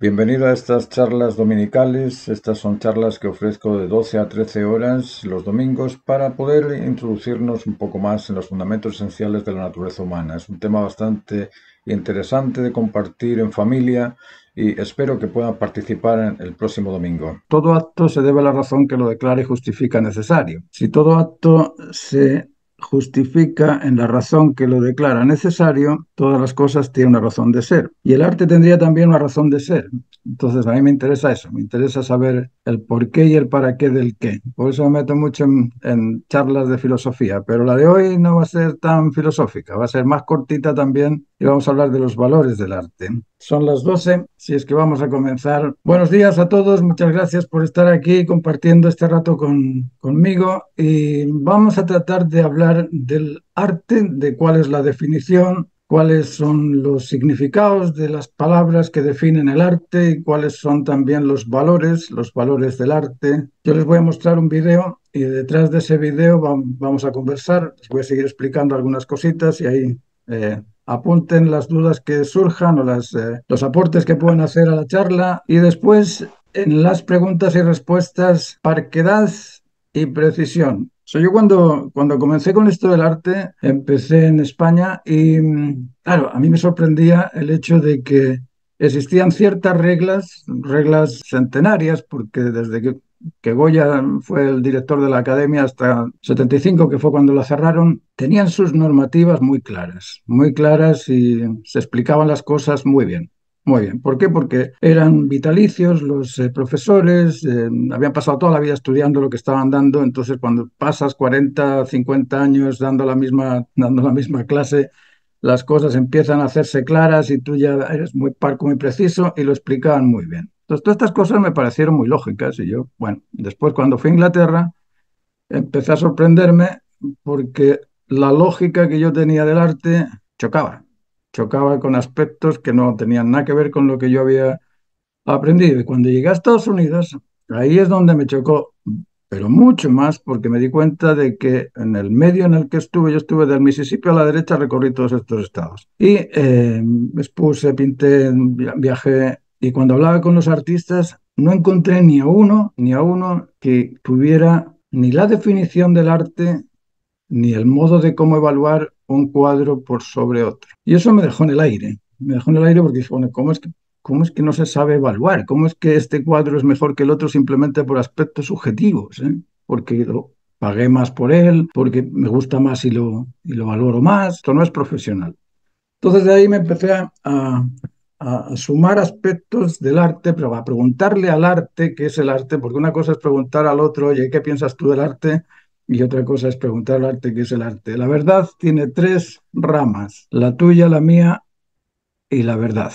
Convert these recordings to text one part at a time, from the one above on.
Bienvenido a estas charlas dominicales. Estas son charlas que ofrezco de 12 a 13 horas los domingos para poder introducirnos un poco más en los fundamentos esenciales de la naturaleza humana. Es un tema bastante interesante de compartir en familia y espero que puedan participar en el próximo domingo. Todo acto se debe a la razón que lo declara y justifica necesario. Si todo acto se justifica en la razón que lo declara necesario, todas las cosas tienen una razón de ser. Y el arte tendría también una razón de ser. Entonces, a mí me interesa eso, me interesa saber el por qué y el para qué del qué. Por eso me meto mucho en charlas de filosofía, pero la de hoy no va a ser tan filosófica, va a ser más cortita también y vamos a hablar de los valores del arte. Son las 12, si es que vamos a comenzar. Buenos días a todos, muchas gracias por estar aquí compartiendo este rato conmigo y vamos a tratar de hablar del arte, de cuál es la definición, cuáles son los significados de las palabras que definen el arte y cuáles son también los valores del arte. Yo les voy a mostrar un video y detrás de ese video vamos a conversar. Les voy a seguir explicando algunas cositas y ahí apunten las dudas que surjan o los aportes que puedan hacer a la charla. Y después, en las preguntas y respuestas, parquedad y precisión. Yo cuando comencé con esto del arte, empecé en España y, claro, a mí me sorprendía el hecho de que existían ciertas reglas centenarias, porque desde que Goya fue el director de la academia hasta 75, que fue cuando la cerraron, tenían sus normativas muy claras y se explicaban las cosas muy bien. Muy bien. ¿Por qué? Porque eran vitalicios los profesores, habían pasado toda la vida estudiando lo que estaban dando, entonces cuando pasas 40, 50 años dando la misma clase, las cosas empiezan a hacerse claras y tú ya eres muy parco, muy preciso y lo explicaban muy bien. Entonces todas estas cosas me parecieron muy lógicas y yo, bueno, después cuando fui a Inglaterra empecé a sorprenderme porque la lógica que yo tenía del arte chocaba con aspectos que no tenían nada que ver con lo que yo había aprendido. Y cuando llegué a Estados Unidos, ahí es donde me chocó, pero mucho más, porque me di cuenta de que en el medio en el que yo estuve del Mississippi a la derecha, recorrí todos estos estados. Y expuse, pinté, viajé, y cuando hablaba con los artistas, no encontré ni a uno que tuviera ni la definición del arte ni el modo de cómo evaluar un cuadro por sobre otro. Y eso me dejó en el aire. Me dejó en el aire porque dije, bueno, ¿cómo es que no se sabe evaluar? ¿Cómo es que este cuadro es mejor que el otro simplemente por aspectos subjetivos? Porque pagué más por él, porque me gusta más y lo valoro más. Esto no es profesional. Entonces de ahí me empecé a sumar aspectos del arte, pero a preguntarle al arte qué es el arte, porque una cosa es preguntar al otro, oye, ¿qué piensas tú del arte? Y otra cosa es preguntar al arte qué es el arte. La verdad tiene tres ramas, la tuya, la mía y la verdad.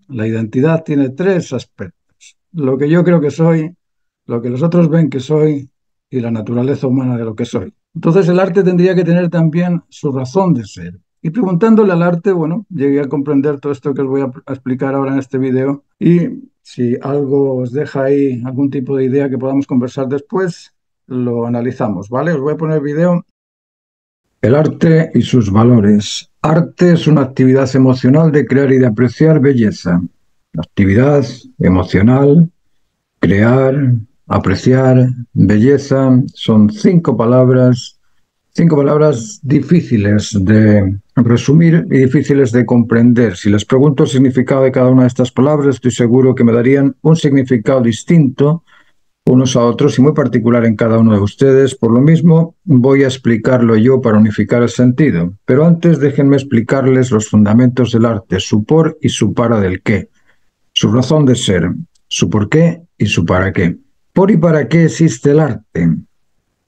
La identidad tiene tres aspectos, lo que yo creo que soy, lo que los otros ven que soy y la naturaleza humana de lo que soy. Entonces el arte tendría que tener también su razón de ser. Y preguntándole al arte, bueno, llegué a comprender todo esto que os voy a explicar ahora en este video. Y si algo os deja ahí algún tipo de idea que podamos conversar después, lo analizamos, ¿vale? Os voy a poner el video. El arte y sus valores. Arte es una actividad emocional de crear y de apreciar belleza. Actividad emocional, crear, apreciar, belleza, son cinco palabras difíciles de resumir y difíciles de comprender. Si les pregunto el significado de cada una de estas palabras, estoy seguro que me darían un significado distinto unos a otros y muy particular en cada uno de ustedes. Por lo mismo, voy a explicarlo yo para unificar el sentido. Pero antes déjenme explicarles los fundamentos del arte, su por y su para del qué, su razón de ser, su por qué y su para qué. ¿Por y para qué existe el arte?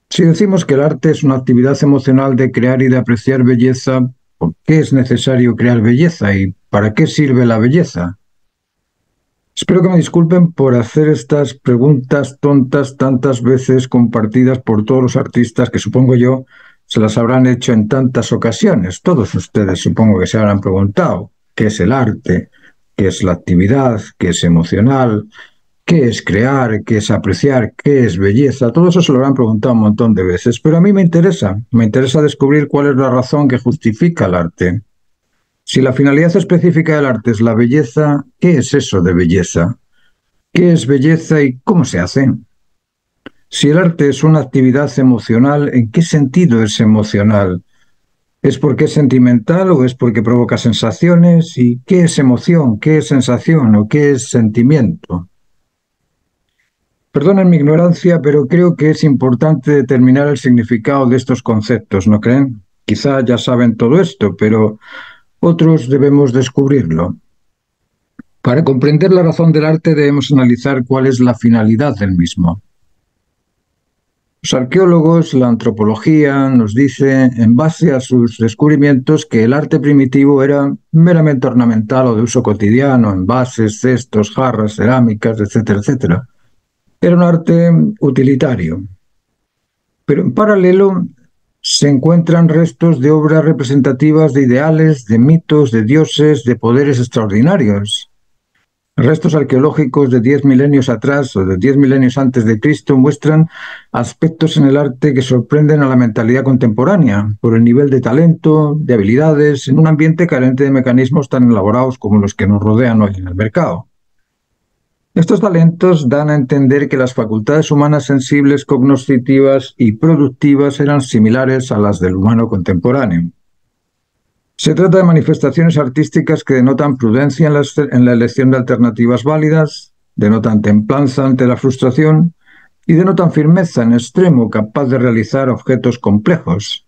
Si decimos que el arte es una actividad emocional de crear y de apreciar belleza, ¿por qué es necesario crear belleza y para qué sirve la belleza? Espero que me disculpen por hacer estas preguntas tontas tantas veces compartidas por todos los artistas que supongo yo se las habrán hecho en tantas ocasiones. Todos ustedes supongo que se habrán preguntado qué es el arte, qué es la actividad, qué es emocional, qué es crear, qué es apreciar, qué es belleza. Todo eso se lo habrán preguntado un montón de veces, pero a mí me interesa descubrir cuál es la razón que justifica el arte. Si la finalidad específica del arte es la belleza, ¿qué es eso de belleza? ¿Qué es belleza y cómo se hace? Si el arte es una actividad emocional, ¿en qué sentido es emocional? ¿Es porque es sentimental o es porque provoca sensaciones? ¿Y qué es emoción? ¿Qué es sensación? ¿O qué es sentimiento? Perdonen mi ignorancia, pero creo que es importante determinar el significado de estos conceptos, ¿no creen? Quizá ya saben todo esto, pero otros debemos descubrirlo. Para comprender la razón del arte debemos analizar cuál es la finalidad del mismo. Los arqueólogos, la antropología, nos dice, en base a sus descubrimientos, que el arte primitivo era meramente ornamental o de uso cotidiano, envases, cestos, jarras, cerámicas, etcétera, etcétera. Era un arte utilitario. Pero en paralelo se encuentran restos de obras representativas de ideales, de mitos, de dioses, de poderes extraordinarios. Restos arqueológicos de 10 milenios atrás o de 10 milenios antes de Cristo muestran aspectos en el arte que sorprenden a la mentalidad contemporánea por el nivel de talento, de habilidades, en un ambiente carente de mecanismos tan elaborados como los que nos rodean hoy en el mercado. Estos talentos dan a entender que las facultades humanas sensibles, cognoscitivas y productivas eran similares a las del humano contemporáneo. Se trata de manifestaciones artísticas que denotan prudencia en la elección de alternativas válidas, denotan templanza ante la frustración y denotan firmeza en extremo capaz de realizar objetos complejos.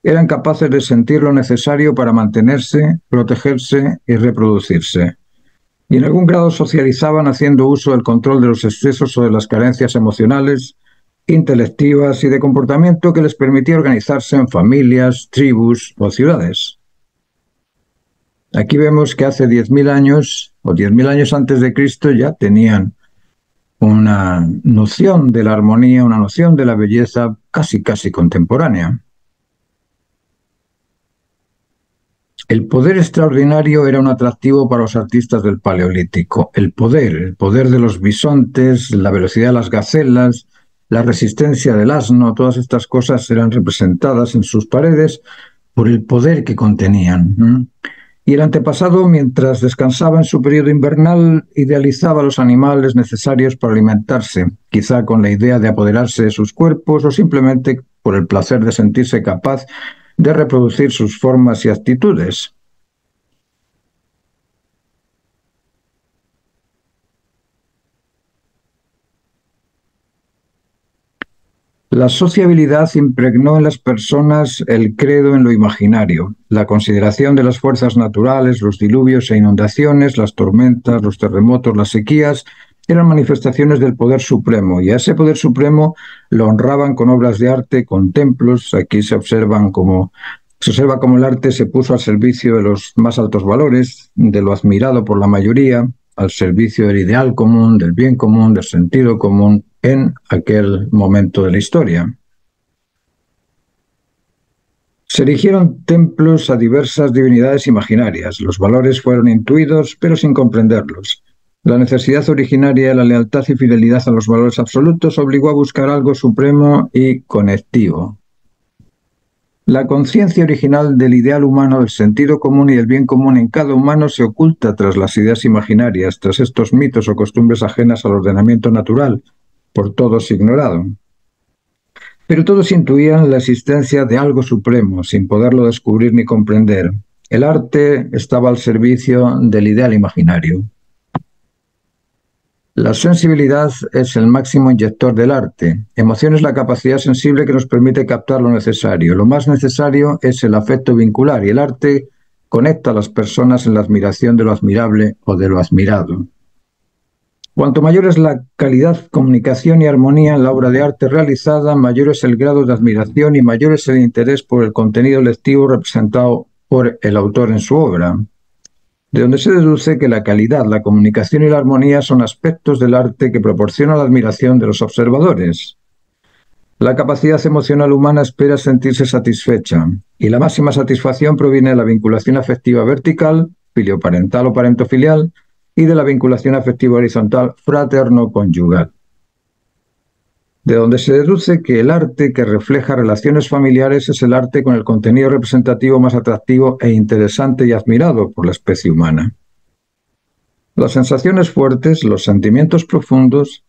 Eran capaces de sentir lo necesario para mantenerse, protegerse y reproducirse. Y en algún grado socializaban haciendo uso del control de los excesos o de las carencias emocionales, intelectivas y de comportamiento que les permitía organizarse en familias, tribus o ciudades. Aquí vemos que hace 10.000 años o 10.000 años antes de Cristo ya tenían una noción de la armonía, una noción de la belleza casi contemporánea. El poder extraordinario era un atractivo para los artistas del Paleolítico. El poder de los bisontes, la velocidad de las gacelas, la resistencia del asno, todas estas cosas eran representadas en sus paredes por el poder que contenían. Y el antepasado, mientras descansaba en su periodo invernal, idealizaba los animales necesarios para alimentarse, quizá con la idea de apoderarse de sus cuerpos o simplemente por el placer de sentirse capaz de reproducir sus formas y actitudes. La sociabilidad impregnó en las personas el credo en lo imaginario, la consideración de las fuerzas naturales, los diluvios e inundaciones, las tormentas, los terremotos, las sequías, eran manifestaciones del poder supremo, y a ese poder supremo lo honraban con obras de arte, con templos. Aquí se observa cómo el arte se puso al servicio de los más altos valores, de lo admirado por la mayoría, al servicio del ideal común, del bien común, del sentido común en aquel momento de la historia. Se erigieron templos a diversas divinidades imaginarias. Los valores fueron intuidos, pero sin comprenderlos. La necesidad originaria de la lealtad y fidelidad a los valores absolutos obligó a buscar algo supremo y conectivo. La conciencia original del ideal humano, del sentido común y del bien común en cada humano se oculta tras las ideas imaginarias, tras estos mitos o costumbres ajenas al ordenamiento natural, por todos ignorado. Pero todos intuían la existencia de algo supremo, sin poderlo descubrir ni comprender. El arte estaba al servicio del ideal imaginario. La sensibilidad es el máximo inyector del arte. Emoción es la capacidad sensible que nos permite captar lo necesario. Lo más necesario es el afecto vincular, y el arte conecta a las personas en la admiración de lo admirable o de lo admirado. Cuanto mayor es la calidad, comunicación y armonía en la obra de arte realizada, mayor es el grado de admiración y mayor es el interés por el contenido lectivo representado por el autor en su obra. De donde se deduce que la calidad, la comunicación y la armonía son aspectos del arte que proporcionan la admiración de los observadores. La capacidad emocional humana espera sentirse satisfecha, y la máxima satisfacción proviene de la vinculación afectiva vertical, filioparental o parentofilial, y de la vinculación afectiva horizontal fraterno-conyugal. de donde se deduce que el arte que refleja relaciones familiares es el arte con el contenido representativo más atractivo e interesante y admirado por la especie humana. Las sensaciones fuertes, los sentimientos profundos,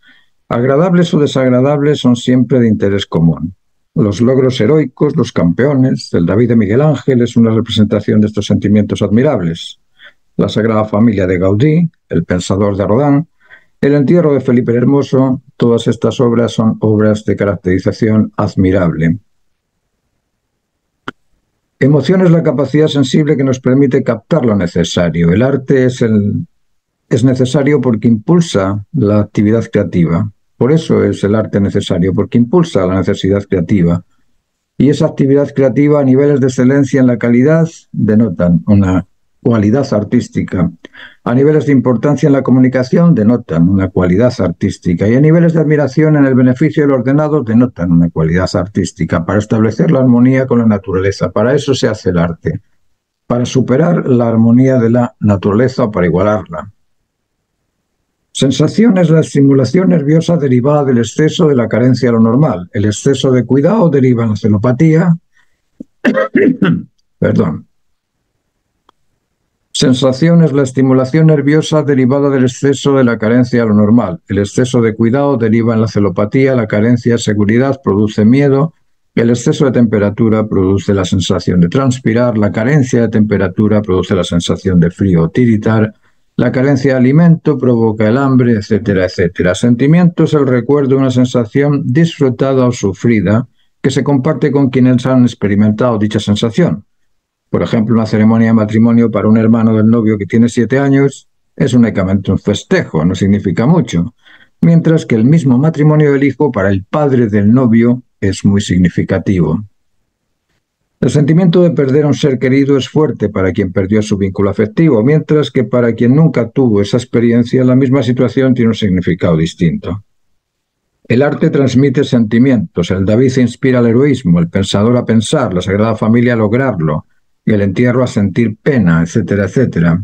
agradables o desagradables, son siempre de interés común. Los logros heroicos, los campeones, el David de Miguel Ángel es una representación de estos sentimientos admirables. La Sagrada Familia de Gaudí, El Pensador de Rodin, el entierro de Felipe el Hermoso, todas estas obras son obras de caracterización admirable. Emoción es la capacidad sensible que nos permite captar lo necesario. El arte es necesario porque impulsa la actividad creativa. Por eso es el arte necesario, porque impulsa la necesidad creativa. Y esa actividad creativa a niveles de excelencia en la calidad denotan una cualidad artística. A niveles de importancia en la comunicación denotan una cualidad artística. Y a niveles de admiración en el beneficio del ordenado denotan una cualidad artística. Para establecer la armonía con la naturaleza. Para eso se hace el arte. Para superar la armonía de la naturaleza o para igualarla. Sensación es la estimulación nerviosa derivada del exceso de la carencia de lo normal. El exceso de cuidado deriva en la celopatía. Perdón. Sensación es la estimulación nerviosa derivada del exceso de la carencia de lo normal. El exceso de cuidado deriva en la celopatía. La carencia de seguridad produce miedo. El exceso de temperatura produce la sensación de transpirar. La carencia de temperatura produce la sensación de frío o tiritar. La carencia de alimento provoca el hambre, etcétera, etcétera. Sentimiento es el recuerdo de una sensación disfrutada o sufrida que se comparte con quienes han experimentado dicha sensación. Por ejemplo, una ceremonia de matrimonio para un hermano del novio que tiene 7 años es únicamente un festejo, no significa mucho, mientras que el mismo matrimonio del hijo para el padre del novio es muy significativo. El sentimiento de perder a un ser querido es fuerte para quien perdió su vínculo afectivo, mientras que para quien nunca tuvo esa experiencia, la misma situación tiene un significado distinto. El arte transmite sentimientos, el David inspira al heroísmo, el pensador a pensar, la Sagrada Familia a lograrlo, y el entierro a sentir pena, etcétera, etcétera.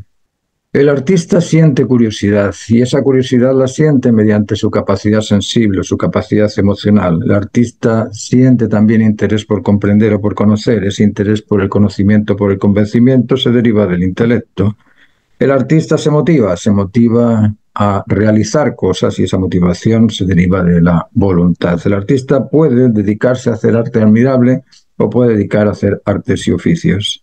El artista siente curiosidad, y esa curiosidad la siente mediante su capacidad sensible, su capacidad emocional. El artista siente también interés por comprender o por conocer. Ese interés por el conocimiento, por el convencimiento, se deriva del intelecto. El artista se motiva a realizar cosas y esa motivación se deriva de la voluntad. El artista puede dedicarse a hacer arte admirable o puede dedicar a hacer artes y oficios.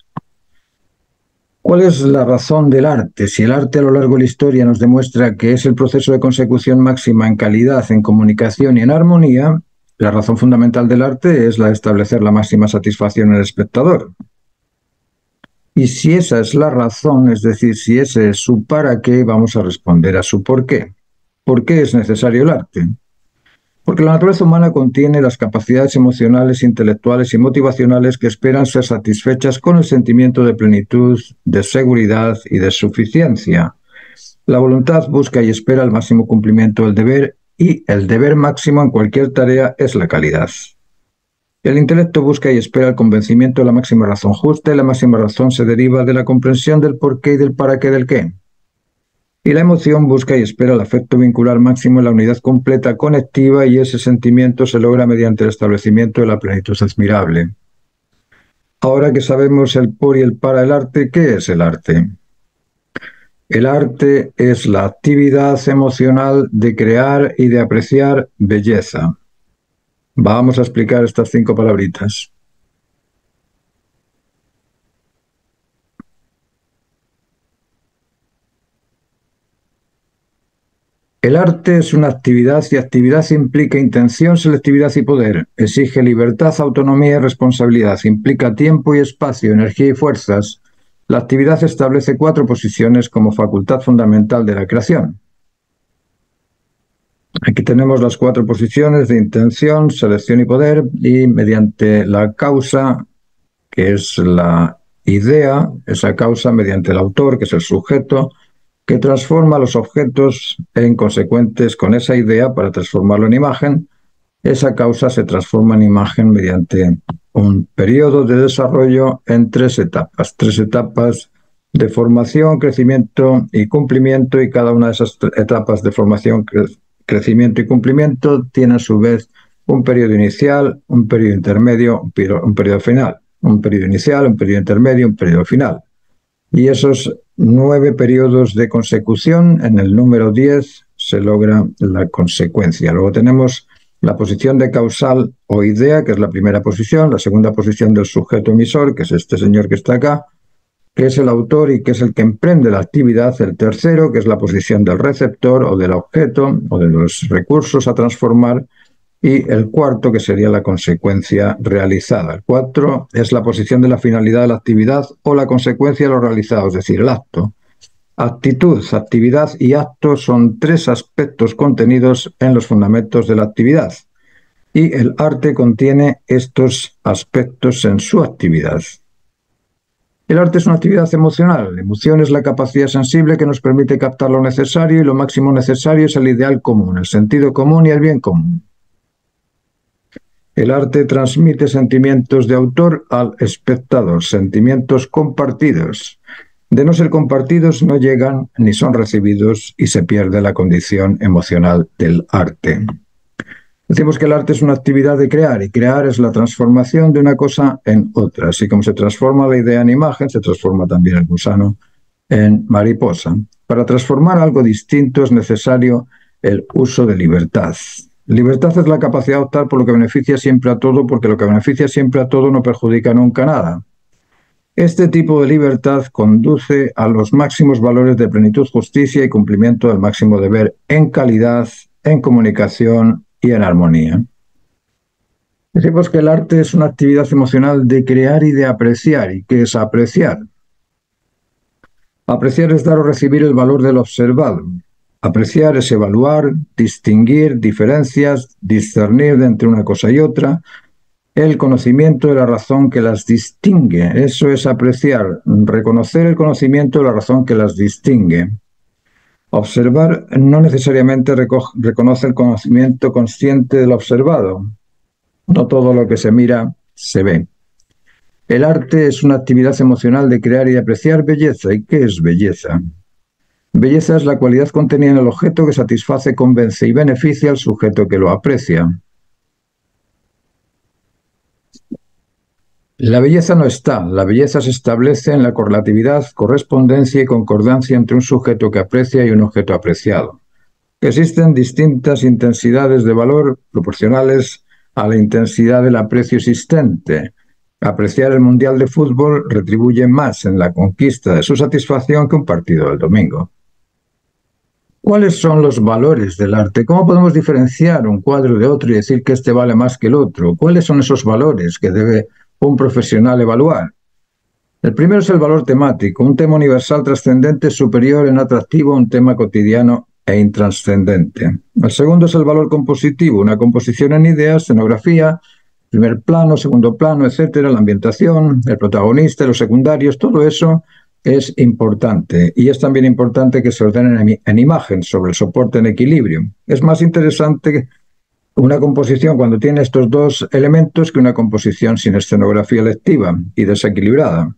¿Cuál es la razón del arte? Si el arte a lo largo de la historia nos demuestra que es el proceso de consecución máxima en calidad, en comunicación y en armonía, la razón fundamental del arte es la de establecer la máxima satisfacción en el espectador. Y si esa es la razón, es decir, si ese es su para qué, vamos a responder a su por qué. ¿Por qué es necesario el arte? Porque la naturaleza humana contiene las capacidades emocionales, intelectuales y motivacionales que esperan ser satisfechas con el sentimiento de plenitud, de seguridad y de suficiencia. La voluntad busca y espera el máximo cumplimiento del deber y el deber máximo en cualquier tarea es la calidad. El intelecto busca y espera el convencimiento de la máxima razón justa y la máxima razón se deriva de la comprensión del por qué y del para qué del qué. Y la emoción busca y espera el afecto vincular máximo en la unidad completa conectiva y ese sentimiento se logra mediante el establecimiento de la plenitud admirable. Ahora que sabemos el por y el para el arte, ¿qué es el arte? El arte es la actividad emocional de crear y de apreciar belleza. Vamos a explicar estas 5 palabritas. El arte es una actividad y actividad implica intención, selectividad y poder. Exige libertad, autonomía y responsabilidad. Implica tiempo y espacio, energía y fuerzas. La actividad establece 4 posiciones como facultad fundamental de la creación. Aquí tenemos las 4 posiciones de intención, selección y poder, y mediante la causa, que es la idea, esa causa mediante el autor, que es el sujeto, que transforma los objetos en consecuentes con esa idea para transformarlo en imagen. Esa causa se transforma en imagen mediante un periodo de desarrollo en 3 etapas. 3 etapas de formación, crecimiento y cumplimiento, y cada una de esas etapas de formación, crecimiento y cumplimiento tiene a su vez un periodo inicial, un periodo intermedio, un periodo final, un periodo inicial, un periodo intermedio, un periodo final. Y esos 9 periodos de consecución, en el número 10 se logra la consecuencia. Luego tenemos la posición de causal o idea, que es la primera posición, la segunda posición del sujeto emisor, que es este señor que está acá, que es el autor y que es el que emprende la actividad, el tercero, que es la posición del receptor o del objeto o de los recursos a transformar, y el cuarto, que sería la consecuencia realizada. El 4 es la posición de la finalidad de la actividad o la consecuencia de lo realizado, es decir, el acto. Actitud, actividad y acto son 3 aspectos contenidos en los fundamentos de la actividad, y el arte contiene estos aspectos en su actividad. El arte es una actividad emocional. La emoción es la capacidad sensible que nos permite captar lo necesario, y lo máximo necesario es el ideal común, el sentido común y el bien común. El arte transmite sentimientos de autor al espectador, sentimientos compartidos. De no ser compartidos, no llegan ni son recibidos y se pierde la condición emocional del arte. Decimos que el arte es una actividad de crear, y crear es la transformación de una cosa en otra. Así como se transforma la idea en imagen, se transforma también el gusano en mariposa. Para transformar algo distinto es necesario el uso de libertad. Libertad es la capacidad de optar por lo que beneficia siempre a todo, porque lo que beneficia siempre a todo no perjudica nunca nada. Este tipo de libertad conduce a los máximos valores de plenitud, justicia y cumplimiento del máximo deber en calidad, en comunicación y en armonía. Decimos que el arte es una actividad emocional de crear y de apreciar. ¿Y qué es apreciar? Apreciar es dar o recibir el valor del observado. Apreciar es evaluar, distinguir diferencias, discernir de entre una cosa y otra, el conocimiento de la razón que las distingue. Eso es apreciar, reconocer el conocimiento de la razón que las distingue. Observar no necesariamente reconoce el conocimiento consciente del observado. No todo lo que se mira se ve. El arte es una actividad emocional de crear y apreciar belleza. ¿Y qué es belleza? Belleza es la cualidad contenida en el objeto que satisface, convence y beneficia al sujeto que lo aprecia. La belleza no está, la belleza se establece en la correlatividad, correspondencia y concordancia entre un sujeto que aprecia y un objeto apreciado. Existen distintas intensidades de valor proporcionales a la intensidad del aprecio existente. Apreciar el Mundial de Fútbol retribuye más en la conquista de su satisfacción que un partido del domingo. ¿Cuáles son los valores del arte? ¿Cómo podemos diferenciar un cuadro de otro y decir que este vale más que el otro? ¿Cuáles son esos valores que debe un profesional evaluar? El primero es el valor temático. Un tema universal trascendente superior en atractivo a un tema cotidiano e intranscendente. El segundo es el valor compositivo. Una composición en ideas, escenografía, primer plano, segundo plano, etcétera, la ambientación, el protagonista, los secundarios, todo eso es importante, y es también importante que se ordenen en imagen sobre el soporte en equilibrio. Es más interesante una composición cuando tiene estos dos elementos que una composición sin escenografía lectiva y desequilibrada.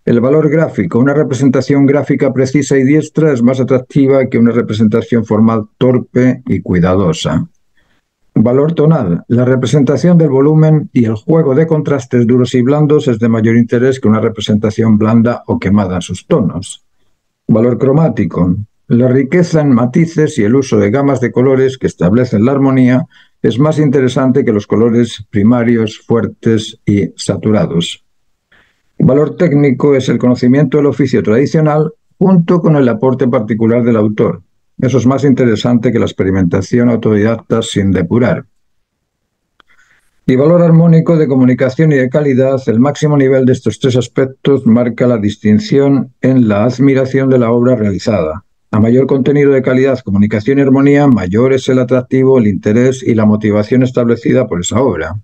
El valor gráfico. Una representación gráfica precisa y diestra es más atractiva que una representación formal torpe y cuidadosa. Valor tonal. La representación del volumen y el juego de contrastes duros y blandos es de mayor interés que una representación blanda o quemada en sus tonos. Valor cromático. La riqueza en matices y el uso de gamas de colores que establecen la armonía es más interesante que los colores primarios, fuertes y saturados. Valor técnico es el conocimiento del oficio tradicional junto con el aporte particular del autor. Eso es más interesante que la experimentación autodidacta sin depurar. Y valor armónico de comunicación y de calidad. El máximo nivel de estos tres aspectos marca la distinción en la admiración de la obra realizada. A mayor contenido de calidad, comunicación y armonía, mayor es el atractivo, el interés y la motivación establecida por esa obra.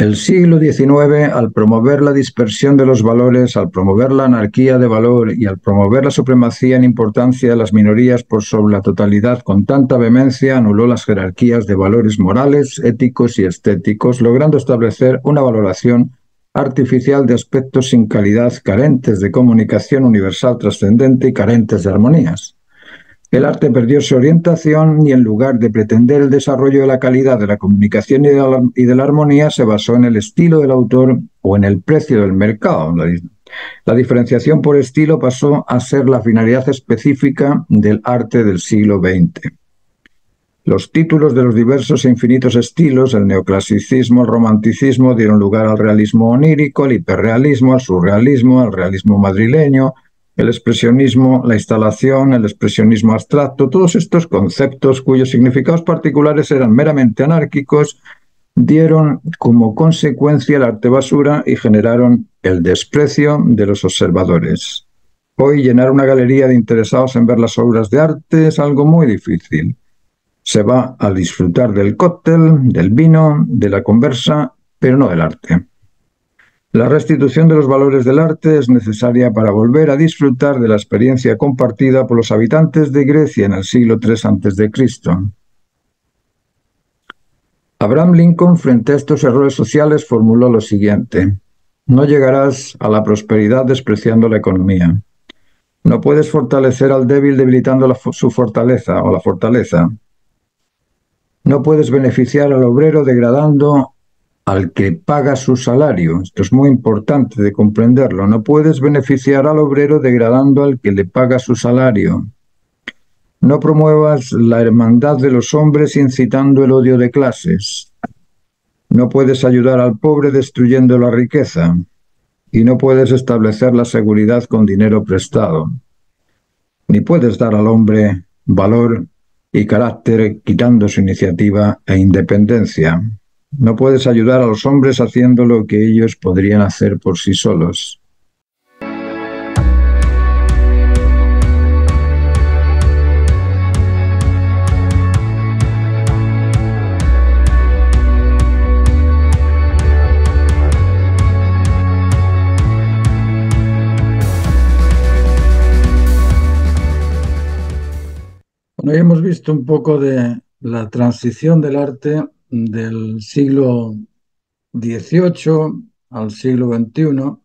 El siglo XIX, al promover la dispersión de los valores, al promover la anarquía de valor y al promover la supremacía en importancia de las minorías por sobre la totalidad con tanta vehemencia, anuló las jerarquías de valores morales, éticos y estéticos, logrando establecer una valoración artificial de aspectos sin calidad, carentes de comunicación universal trascendente y carentes de armonías. El arte perdió su orientación y en lugar de pretender el desarrollo de la calidad de la comunicación y de la armonía, se basó en el estilo del autor o en el precio del mercado. La diferenciación por estilo pasó a ser la finalidad específica del arte del siglo XX. Los títulos de los diversos e infinitos estilos, el neoclasicismo, el romanticismo, dieron lugar al realismo onírico, al hiperrealismo, al surrealismo, al realismo madrileño, el expresionismo, la instalación, el expresionismo abstracto. Todos estos conceptos, cuyos significados particulares eran meramente anárquicos, dieron como consecuencia el arte basura y generaron el desprecio de los observadores. Hoy llenar una galería de interesados en ver las obras de arte es algo muy difícil. Se va a disfrutar del cóctel, del vino, de la conversa, pero no del arte. La restitución de los valores del arte es necesaria para volver a disfrutar de la experiencia compartida por los habitantes de Grecia en el siglo III a.C. Abraham Lincoln, frente a estos errores sociales, formuló lo siguiente: no llegarás a la prosperidad despreciando la economía. No puedes fortalecer al débil debilitando su fortaleza o la fortaleza. No puedes beneficiar al obrero degradando al que paga su salario. Esto es muy importante de comprenderlo. No puedes beneficiar al obrero degradando al que le paga su salario. No promuevas la hermandad de los hombres incitando el odio de clases. No puedes ayudar al pobre destruyendo la riqueza. Y no puedes establecer la seguridad con dinero prestado. Ni puedes dar al hombre valor y carácter quitando su iniciativa e independencia. No puedes ayudar a los hombres haciendo lo que ellos podrían hacer por sí solos. Bueno, ya hemos visto un poco de la transición del arte del siglo XVIII al siglo XXI,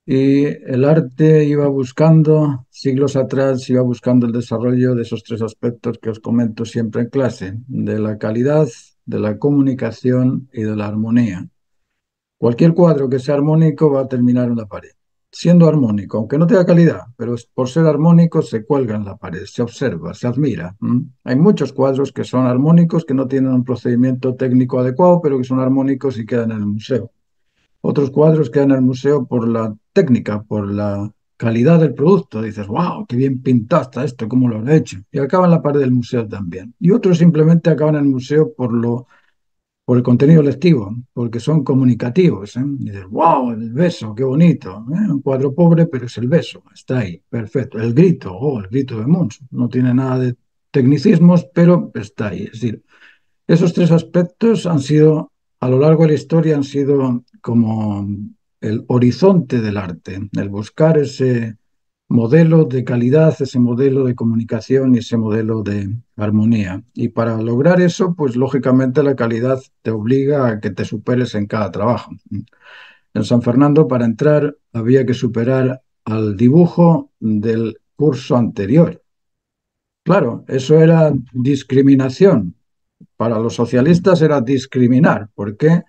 y el arte iba buscando, siglos atrás, iba buscando el desarrollo de esos tres aspectos que os comento siempre en clase: de la calidad, de la comunicación y de la armonía. Cualquier cuadro que sea armónico va a terminar en la pared, siendo armónico, aunque no tenga calidad, pero por ser armónico se cuelga en la pared, se observa, se admira. Hay muchos cuadros que son armónicos, que no tienen un procedimiento técnico adecuado, pero que son armónicos y quedan en el museo. Otros cuadros quedan en el museo por la técnica, por la calidad del producto. Dices, wow, qué bien pintado está esto, cómo lo han hecho. Y acaba en la pared del museo también. Y otros simplemente acaban en el museo por el contenido lectivo, porque son comunicativos. Y dices, wow, el beso, qué bonito. Un cuadro pobre, pero es el beso, está ahí, perfecto. El grito, oh, el grito de Munch. No tiene nada de tecnicismos, pero está ahí. Es decir, esos tres aspectos han sido, a lo largo de la historia, han sido como el horizonte del arte, el buscar ese modelo de calidad, ese modelo de comunicación y ese modelo de armonía. Y para lograr eso, pues lógicamente la calidad te obliga a que te superes en cada trabajo. En San Fernando, para entrar, había que superar al dibujo del curso anterior. Claro, eso era discriminación. Para los socialistas era discriminar. ¿Por qué?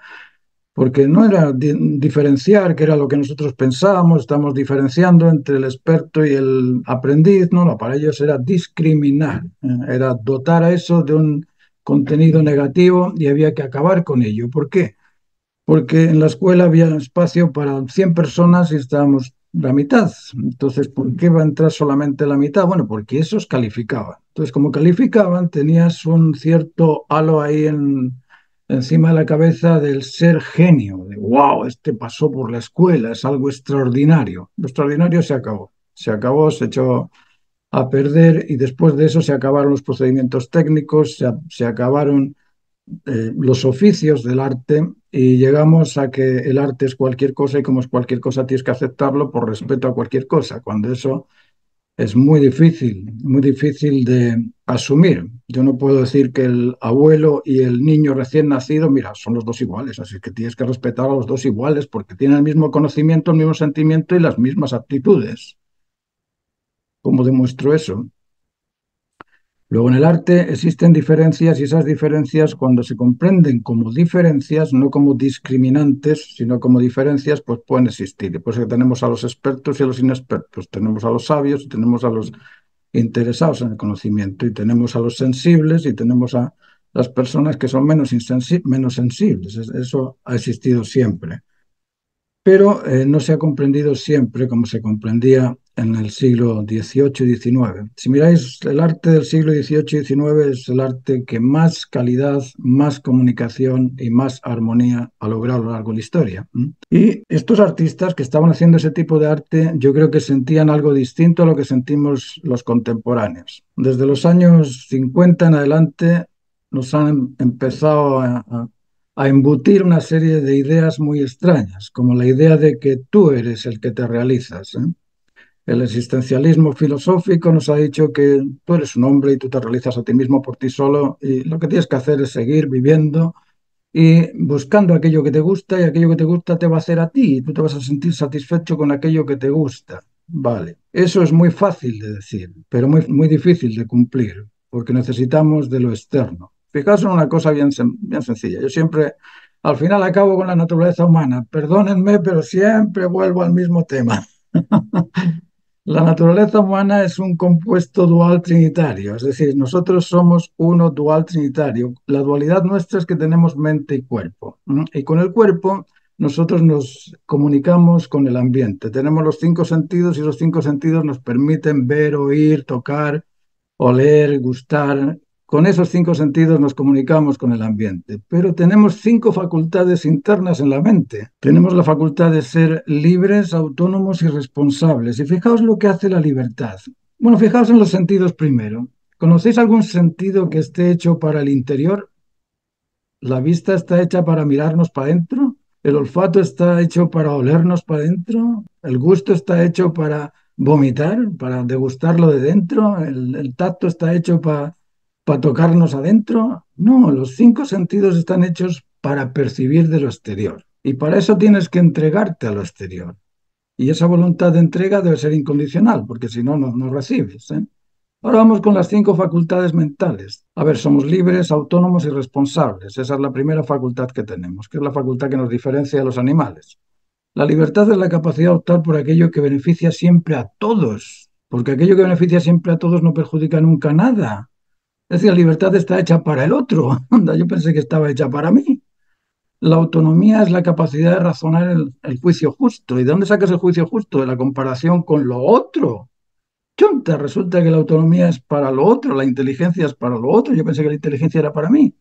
Porque no era diferenciar, que era lo que nosotros pensábamos, estamos diferenciando entre el experto y el aprendiz. No, no, para ellos era discriminar, era dotar a eso de un contenido negativo y había que acabar con ello. ¿Por qué? Porque en la escuela había espacio para 100 personas y estábamos la mitad. Entonces, ¿por qué va a entrar solamente la mitad? Bueno, porque esos calificaban. Entonces, como calificaban, tenías un cierto halo ahí encima de la cabeza del ser genio, de wow, este pasó por la escuela, es algo extraordinario. Lo extraordinario se acabó, se echó a perder, y después de eso se acabaron los procedimientos técnicos, se acabaron los oficios del arte y llegamos a que el arte es cualquier cosa y como es cualquier cosa tienes que aceptarlo por respeto a cualquier cosa, cuando eso es muy difícil de asumir. Yo no puedo decir que el abuelo y el niño recién nacido, mira, son los dos iguales, así que tienes que respetar a los dos iguales porque tienen el mismo conocimiento, el mismo sentimiento y las mismas aptitudes. ¿Cómo demuestro eso? Luego en el arte existen diferencias y esas diferencias cuando se comprenden como diferencias, no como discriminantes, sino como diferencias, pues pueden existir. Y pues tenemos a los expertos y a los inexpertos, tenemos a los sabios y tenemos a los interesados en el conocimiento y tenemos a los sensibles y tenemos a las personas que son menos sensibles. Eso ha existido siempre, pero no se ha comprendido siempre como se comprendía en el siglo XVIII y XIX. Si miráis, el arte del siglo XVIII y XIX es el arte que más calidad, más comunicación y más armonía ha logrado a lo largo de la historia. Y estos artistas que estaban haciendo ese tipo de arte, yo creo que sentían algo distinto a lo que sentimos los contemporáneos. Desde los años 50 en adelante nos han empezado a embutir una serie de ideas muy extrañas, como la idea de que tú eres el que te realizas, ¿eh? El existencialismo filosófico nos ha dicho que tú eres un hombre y tú te realizas a ti mismo por ti solo y lo que tienes que hacer es seguir viviendo y buscando aquello que te gusta y aquello que te gusta te va a hacer a ti y tú te vas a sentir satisfecho con aquello que te gusta. Vale, eso es muy fácil de decir, pero muy difícil de cumplir, porque necesitamos de lo externo. Fijaos en una cosa bien sencilla. Yo siempre, al final acabo con la naturaleza humana. Perdónenme, pero siempre vuelvo al mismo tema. La naturaleza humana es un compuesto dual trinitario, es decir, nosotros somos uno dual trinitario. La dualidad nuestra es que tenemos mente y cuerpo. Y con el cuerpo nosotros nos comunicamos con el ambiente. Tenemos los cinco sentidos y los cinco sentidos nos permiten ver, oír, tocar, oler, gustar. Con esos cinco sentidos nos comunicamos con el ambiente, pero tenemos cinco facultades internas en la mente. Tenemos la facultad de ser libres, autónomos y responsables. Y fijaos lo que hace la libertad. Bueno, fijaos en los sentidos primero. ¿Conocéis algún sentido que esté hecho para el interior? La vista está hecha para mirarnos para adentro, el olfato está hecho para olernos para adentro, el gusto está hecho para vomitar, para degustarlo de dentro, el tacto está hecho para tocarnos adentro. No, los cinco sentidos están hechos para percibir de lo exterior. Y para eso tienes que entregarte a lo exterior. Y esa voluntad de entrega debe ser incondicional, porque si no, no recibes, ¿eh? Ahora vamos con las cinco facultades mentales. A ver, somos libres, autónomos y responsables. Esa es la primera facultad que tenemos, que es la facultad que nos diferencia de los animales. La libertad es la capacidad de optar por aquello que beneficia siempre a todos, porque aquello que beneficia siempre a todos no perjudica nunca nada. Es decir, la libertad está hecha para el otro. Anda, yo pensé que estaba hecha para mí. La autonomía es la capacidad de razonar el juicio justo. ¿Y de dónde sacas el juicio justo? De la comparación con lo otro. Chunta, resulta que la autonomía es para lo otro, la inteligencia es para lo otro. Yo pensé que la inteligencia era para mí.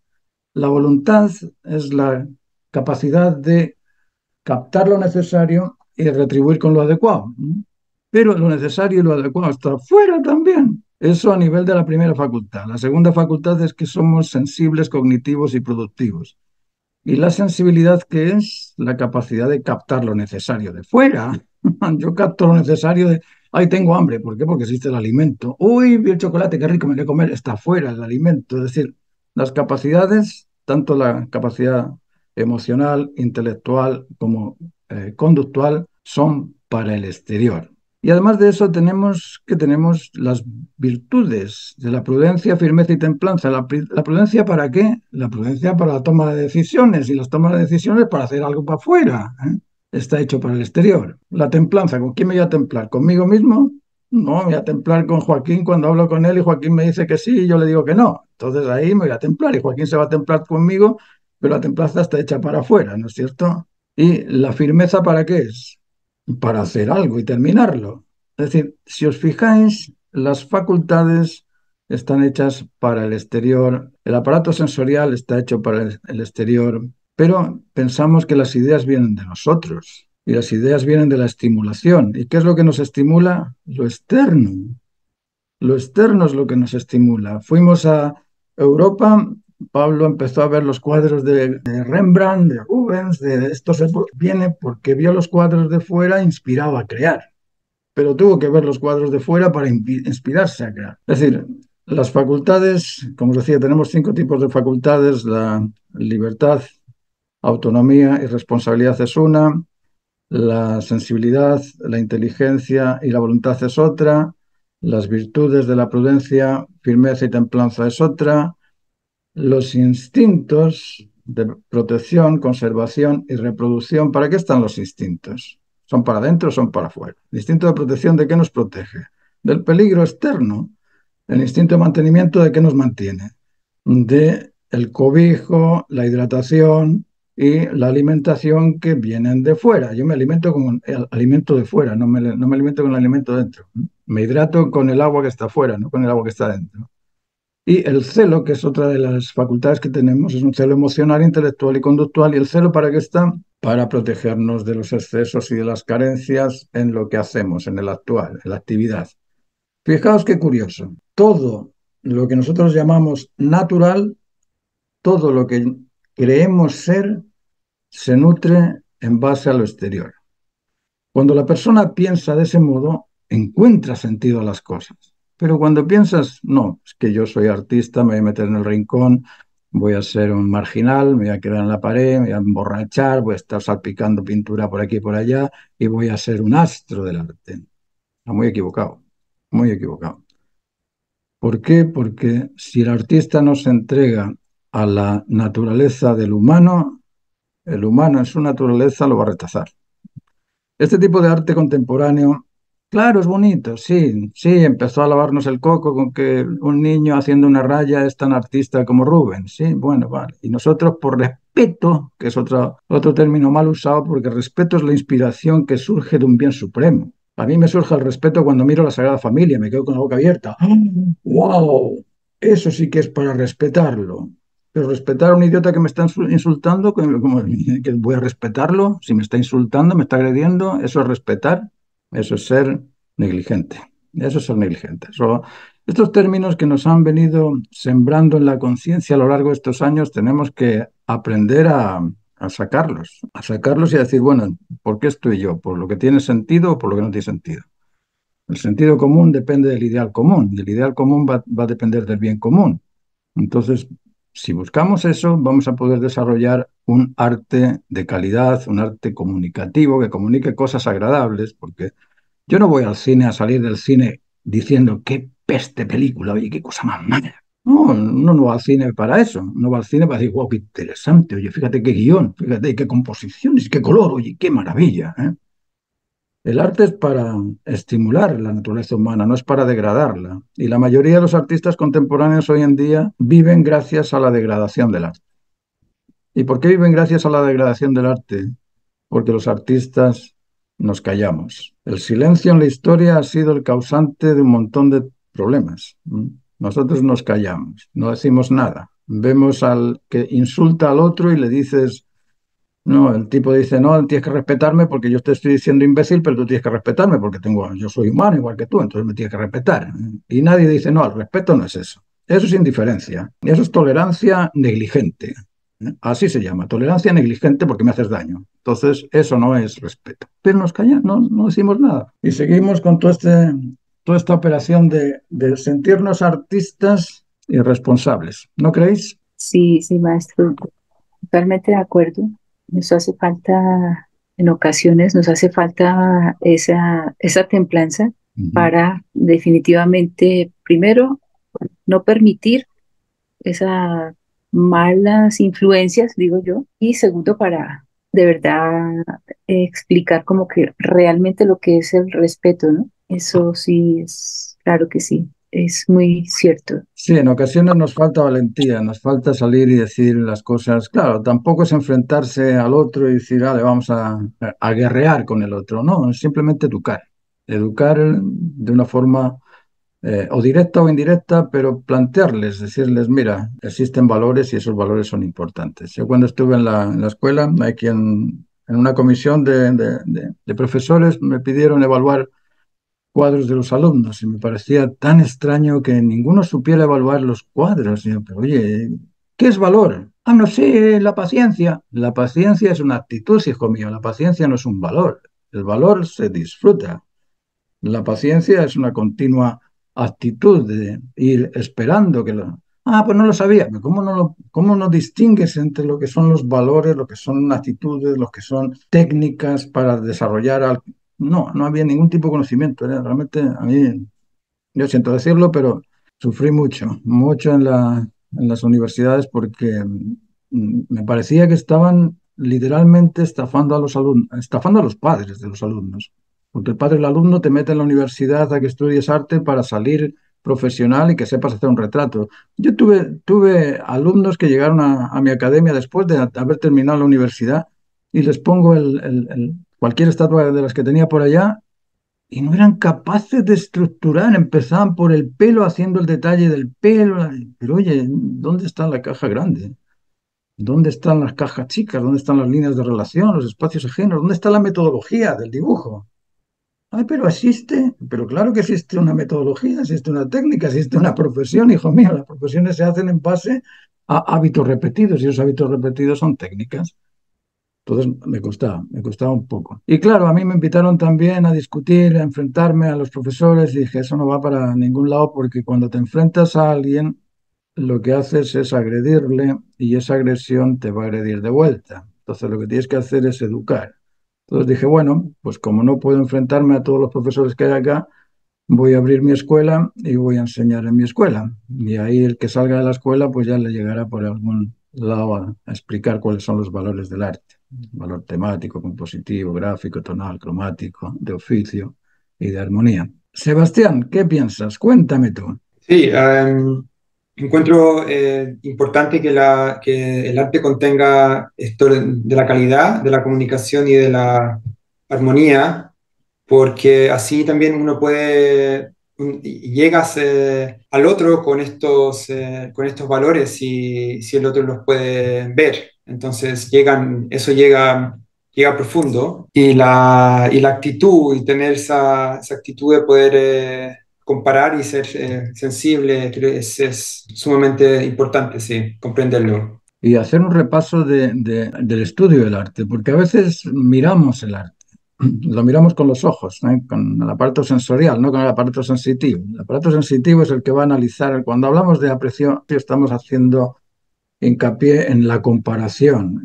La voluntad es la capacidad de captar lo necesario y retribuir con lo adecuado. Pero lo necesario y lo adecuado está fuera también. Eso a nivel de la primera facultad. La segunda facultad es que somos sensibles, cognitivos y productivos. Y la sensibilidad, que es la capacidad de captar lo necesario de fuera. Yo capto lo necesario de, ay, tengo hambre. ¿Por qué? Porque existe el alimento. Uy, vi el chocolate, qué rico me voy a comer. Está fuera el alimento. Es decir, las capacidades, tanto la capacidad emocional, intelectual como conductual, son para el exterior. Y además de eso tenemos las virtudes de la prudencia, firmeza y templanza. ¿La prudencia para qué? La prudencia para la toma de decisiones y las tomas de decisiones para hacer algo para afuera, ¿eh? Está hecho para el exterior. La templanza, ¿con quién me voy a templar? ¿Conmigo mismo? No, me voy a templar con Joaquín cuando hablo con él y Joaquín me dice que sí y yo le digo que no. Entonces ahí me voy a templar y Joaquín se va a templar conmigo, pero la templanza está hecha para afuera, ¿no es cierto? ¿Y la firmeza para qué es? Para hacer algo y terminarlo. Es decir, si os fijáis, las facultades están hechas para el exterior, el aparato sensorial está hecho para el exterior, pero pensamos que las ideas vienen de nosotros y las ideas vienen de la estimulación. ¿Y qué es lo que nos estimula? Lo externo. Lo externo es lo que nos estimula. Fuimos a Europa Pablo empezó a ver los cuadros de Rembrandt, de Rubens, de estos, viene porque vio los cuadros de fuera inspirado a crear, pero tuvo que ver los cuadros de fuera para inspirarse a crear. Es decir, las facultades, como os decía, tenemos 5 tipos de facultades: la libertad, autonomía y responsabilidad es una, la sensibilidad, la inteligencia y la voluntad es otra, las virtudes de la prudencia, firmeza y templanza es otra, los instintos de protección, conservación y reproducción. ¿Para qué están los instintos? ¿Son para adentro o son para afuera? ¿El instinto de protección de qué nos protege? Del peligro externo. ¿El instinto de mantenimiento de qué nos mantiene? De el cobijo, la hidratación y la alimentación que vienen de fuera. Yo me alimento con el alimento de fuera, no me alimento con el alimento dentro. Me hidrato con el agua que está fuera, no con el agua que está dentro. Y el celo, que es otra de las facultades que tenemos, es un celo emocional, intelectual y conductual. ¿Y el celo para qué está? Para protegernos de los excesos y de las carencias en lo que hacemos, en el actual, en la actividad. Fijaos qué curioso. Todo lo que nosotros llamamos natural, todo lo que creemos ser, se nutre en base a lo exterior. Cuando la persona piensa de ese modo, encuentra sentido a las cosas. Pero cuando piensas, no, es que yo soy artista, me voy a meter en el rincón, voy a ser un marginal, me voy a quedar en la pared, me voy a emborrachar, voy a estar salpicando pintura por aquí y por allá y voy a ser un astro del arte. Está muy equivocado, muy equivocado. ¿Por qué? Porque si el artista no se entrega a la naturaleza del humano, el humano en su naturaleza lo va a rechazar. Este tipo de arte contemporáneo, claro, es bonito, sí, sí, empezó a lavarnos el coco con que un niño haciendo una raya es tan artista como Rubens, sí, bueno, vale. Y nosotros por respeto, que es otro término mal usado, porque respeto es la inspiración que surge de un bien supremo. A mí me surge el respeto cuando miro la Sagrada Familia, me quedo con la boca abierta. ¡Wow! Eso sí que es para respetarlo. Pero respetar a un idiota que me está insultando, que voy a respetarlo, si me está insultando, me está agrediendo, eso es respetar, eso es ser negligente, eso es ser negligente. Estos términos que nos han venido sembrando en la conciencia a lo largo de estos años, tenemos que aprender a sacarlos y a decir, bueno, ¿por qué estoy yo? ¿Por lo que tiene sentido o por lo que no tiene sentido? El sentido común depende del ideal común y el ideal común va a depender del bien común. Entonces, si buscamos eso, vamos a poder desarrollar un arte de calidad, un arte comunicativo que comunique cosas agradables, porque yo no voy al cine a salir del cine diciendo qué peste película, oye, qué cosa más mala. No, uno no va al cine para eso, no va al cine para decir, wow, qué interesante, oye, fíjate qué guión, fíjate qué composiciones, qué color, oye, qué maravilla, ¿eh? El arte es para estimular la naturaleza humana, no es para degradarla. Y la mayoría de los artistas contemporáneos hoy en día viven gracias a la degradación del arte. ¿Y por qué viven gracias a la degradación del arte? Porque los artistas nos callamos. El silencio en la historia ha sido el causante de un montón de problemas. Nosotros nos callamos, no decimos nada. Vemos al que insulta al otro y le dices, no, el tipo dice, no, tienes que respetarme porque yo te estoy diciendo imbécil, pero tú tienes que respetarme porque yo soy humano igual que tú, entonces me tienes que respetar. Y nadie dice, no, el respeto no es eso. Eso es indiferencia. Eso es tolerancia negligente. Así se llama, tolerancia negligente porque me haces daño. Entonces, eso no es respeto. Pero nos callamos, no decimos nada. Y seguimos con toda esta operación de sentirnos artistas irresponsables. ¿No creéis? Sí, sí, maestro, totalmente de acuerdo. Eso hace falta, en ocasiones nos hace falta esa templanza Ujú. para definitivamente, primero, no permitir esas malas influencias, digo yo, y segundo, para de verdad explicar como que realmente lo que es el respeto, ¿no? Eso sí es, claro que sí, es muy cierto. Sí, en ocasiones nos falta valentía, nos falta salir y decir las cosas. Claro, tampoco es enfrentarse al otro y decir, vale, vamos a guerrear con el otro. No, es simplemente educar. Educar de una forma o directa o indirecta, pero plantearles, decirles, mira, existen valores y esos valores son importantes. Yo cuando estuve en la escuela, aquí en una comisión de profesores, me pidieron evaluar cuadros de los alumnos y me parecía tan extraño que ninguno supiera evaluar los cuadros. Y yo, pero oye, ¿Qué es valor? Ah, no sé, la paciencia. La paciencia es una actitud, hijo mío. La paciencia no es un valor. El valor se disfruta. La paciencia es una continua actitud de ir esperando que lo... Ah, pues no lo sabía. ¿Cómo no distingues entre lo que son los valores, lo que son actitudes, lo que son técnicas para desarrollar algo? No, no había ningún tipo de conocimiento. Realmente a mí, yo siento decirlo, pero sufrí mucho, mucho en las universidades porque me parecía que estaban literalmente estafando a los alumnos, estafando a los padres de los alumnos. Porque el padre del alumno te mete en la universidad a que estudies arte para salir profesional y que sepas hacer un retrato. Yo tuve alumnos que llegaron a mi academia después de haber terminado la universidad y les pongo cualquier estatua de las que tenía por allá y no eran capaces de estructurar, empezaban por el pelo, haciendo el detalle del pelo. Pero oye, ¿dónde está la caja grande? ¿Dónde están las cajas chicas? ¿Dónde están las líneas de relación, los espacios ajenos? ¿Dónde está la metodología del dibujo? Ay, pero existe, pero claro que existe una metodología, existe una técnica, existe una profesión, hijo mío. Las profesiones se hacen en base a hábitos repetidos y esos hábitos repetidos son técnicas. Entonces me costaba un poco. Y claro, a mí me invitaron también a discutir, a enfrentarme a los profesores y dije, eso no va para ningún lado porque cuando te enfrentas a alguien, lo que haces es agredirle y esa agresión te va a agredir de vuelta. Entonces lo que tienes que hacer es educar. Entonces dije, bueno, pues como no puedo enfrentarme a todos los profesores que hay acá, voy a abrir mi escuela y voy a enseñar en mi escuela. Y ahí el que salga de la escuela, pues ya le llegará por algún lado a explicar cuáles son los valores del arte. Valor temático, compositivo, gráfico, tonal, cromático, de oficio y de armonía. Sebastián, ¿qué piensas? Cuéntame tú. Sí, encuentro importante que el arte contenga esto de la calidad, de la comunicación y de la armonía, porque así también uno puede, llegas al otro con estos valores si el otro los puede ver. Entonces llega profundo y la actitud y tener esa actitud de poder comparar y ser sensible es sumamente importante, sí, comprenderlo. Y hacer un repaso del estudio del arte, porque a veces miramos el arte. Lo miramos con los ojos, con el aparato sensorial, no con el aparato sensitivo. El aparato sensitivo es el que va a analizar. Cuando hablamos de aprecio, estamos haciendo hincapié en la comparación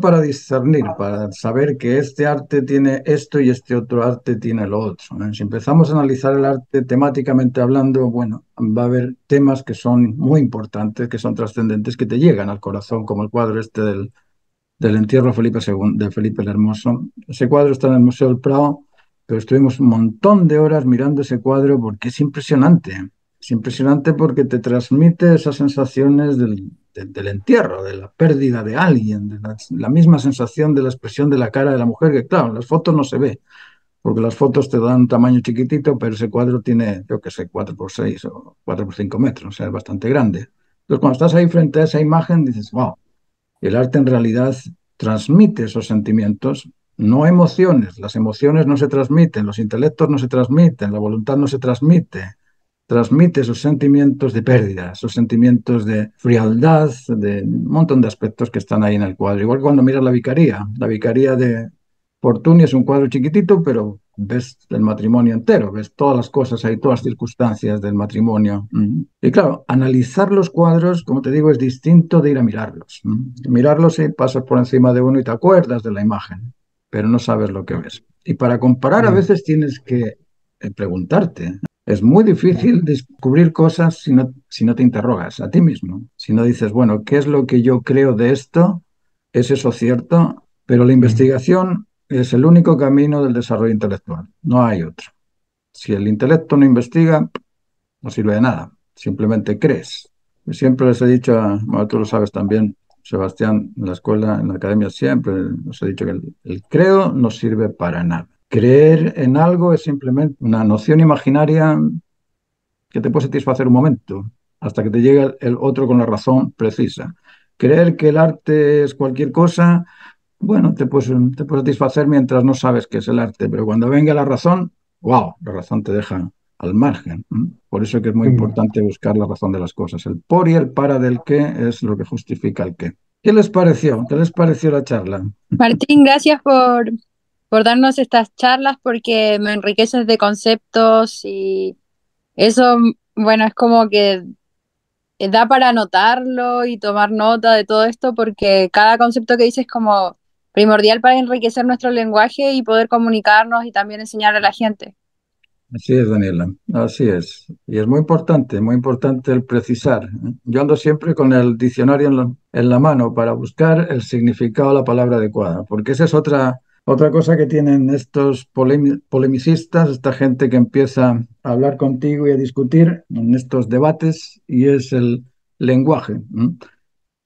para discernir, para saber que este arte tiene esto y este otro arte tiene lo otro. Si empezamos a analizar el arte temáticamente hablando, bueno, va a haber temas que son muy importantes, que son trascendentes, que te llegan al corazón, como el cuadro este del entierro de Felipe el Hermoso. Ese cuadro está en el Museo del Prado, pero estuvimos un montón de horas mirando ese cuadro porque es impresionante. Es impresionante porque te transmite esas sensaciones del entierro, de la pérdida de alguien, de la misma sensación de la expresión de la cara de la mujer, que claro, en las fotos no se ve, porque las fotos te dan un tamaño chiquitito, pero ese cuadro tiene, yo qué sé, 4 por 6 o 4 por 5 metros, o sea, es bastante grande. Entonces, cuando estás ahí frente a esa imagen, dices, wow, el arte en realidad transmite esos sentimientos, no emociones. Las emociones no se transmiten, los intelectos no se transmiten, la voluntad no se transmite. Transmite esos sentimientos de pérdida, esos sentimientos de frialdad, de un montón de aspectos que están ahí en el cuadro. Igual que cuando miras la Vicaría de Fortuny es un cuadro chiquitito, pero ves el matrimonio entero, ves todas las cosas ahí, todas las circunstancias del matrimonio. Y claro, analizar los cuadros, como te digo, es distinto de ir a mirarlos. Mirarlos y pasas por encima de uno y te acuerdas de la imagen, pero no sabes lo que ves. Y para comparar a veces tienes que preguntarte. Es muy difícil descubrir cosas si no te interrogas a ti mismo. Si no dices, bueno, ¿qué es lo que yo creo de esto? ¿Es eso cierto? Pero la investigación es el único camino del desarrollo intelectual. No hay otro. Si el intelecto no investiga, no sirve de nada. Simplemente crees. Siempre les he dicho, bueno, tú lo sabes también, Sebastián, en la escuela, en la academia, siempre les he dicho que el creo no sirve para nada. Creer en algo es simplemente una noción imaginaria que te puede satisfacer un momento, hasta que te llegue el otro con la razón precisa. Creer que el arte es cualquier cosa, bueno, te puede satisfacer mientras no sabes qué es el arte, pero cuando venga la razón, wow, la razón te deja al margen. Por eso que es muy importante buscar la razón de las cosas. El por y el para del qué es lo que justifica el qué. ¿Qué les pareció? ¿Qué les pareció la charla? Martín, gracias por darnos estas charlas porque me enriqueces de conceptos y eso, bueno, es como que da para anotarlo y tomar nota de todo esto porque cada concepto que dices es como primordial para enriquecer nuestro lenguaje y poder comunicarnos y también enseñar a la gente. Así es, Daniela, así es. Y es muy importante el precisar. Yo ando siempre con el diccionario en la mano para buscar el significado de la palabra adecuada, porque esa es otra cosa que tienen estos polemicistas, esta gente que empieza a hablar contigo y a discutir en estos debates, y es el lenguaje.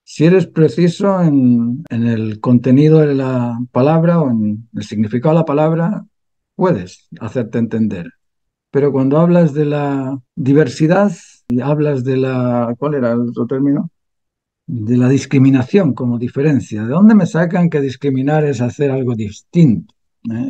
Si eres preciso en el contenido de la palabra o en el significado de la palabra, puedes hacerte entender. Pero cuando hablas de la diversidad, y hablas de la, ¿cuál era el otro término? De la discriminación como diferencia. ¿De dónde me sacan que discriminar es hacer algo distinto?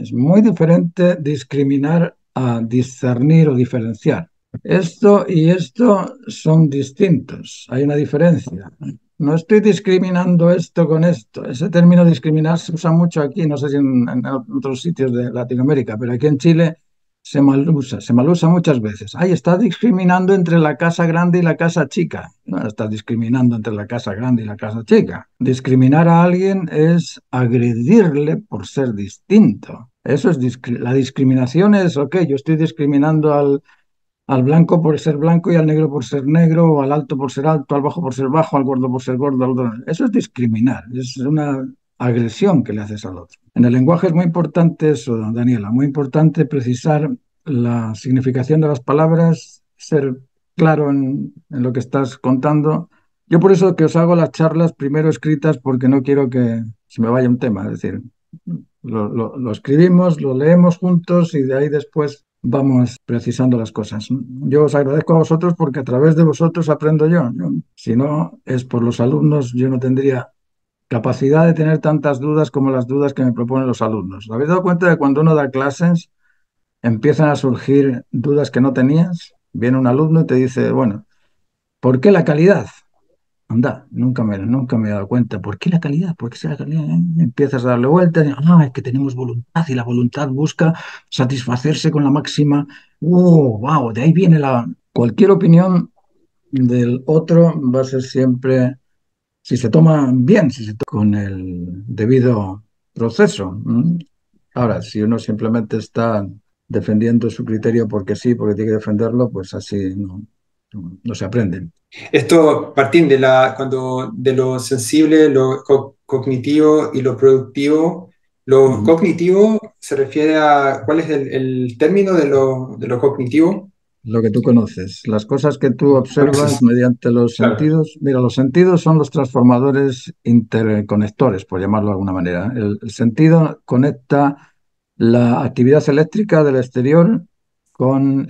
Es muy diferente discriminar a discernir o diferenciar. Esto y esto son distintos. Hay una diferencia. No estoy discriminando esto con esto. Ese término discriminar se usa mucho aquí, no sé si en otros sitios de Latinoamérica, pero aquí en Chile se mal usa muchas veces. Ahí está discriminando entre la casa grande y la casa chica. No está discriminando entre la casa grande y la casa chica. Discriminar a alguien es agredirle por ser distinto. Eso es la discriminación es, ok, yo estoy discriminando al blanco por ser blanco y al negro por ser negro, o al alto por ser alto, al bajo por ser bajo, al gordo por ser gordo. Eso es discriminar, es una agresión que le haces al otro. En el lenguaje es muy importante eso, Daniela, muy importante precisar la significación de las palabras, ser claro en lo que estás contando. Yo por eso que os hago las charlas primero escritas porque no quiero que se me vaya un tema, es decir, lo escribimos, lo leemos juntos y de ahí después vamos precisando las cosas. Yo os agradezco a vosotros porque a través de vosotros aprendo yo. Si no es por los alumnos, yo no tendría capacidad de tener tantas dudas como las dudas que me proponen los alumnos. ¿Os habéis dado cuenta de cuando uno da clases empiezan a surgir dudas que no tenías? Viene un alumno y te dice, bueno, ¿por qué la calidad? Anda, nunca me he dado cuenta. ¿Por qué la calidad? ¿Por qué será la calidad? Empiezas a darle vueltas. Es que tenemos voluntad y la voluntad busca satisfacerse con la máxima. Wow! De ahí viene la. Cualquier opinión del otro va a ser siempre, si se toma bien, si se toma con el debido proceso. Ahora, si uno simplemente está defendiendo su criterio porque sí, porque tiene que defenderlo, pues así no se aprende. Esto, Martín, de lo sensible, lo cognitivo y lo productivo. Lo cognitivo se refiere a, ¿cuál es el término de lo cognitivo? Lo que tú conoces, las cosas que tú observas mediante los Claro. sentidos. Mira, los sentidos son los transformadores interconectores, por llamarlo de alguna manera. El sentido conecta la actividad eléctrica del exterior con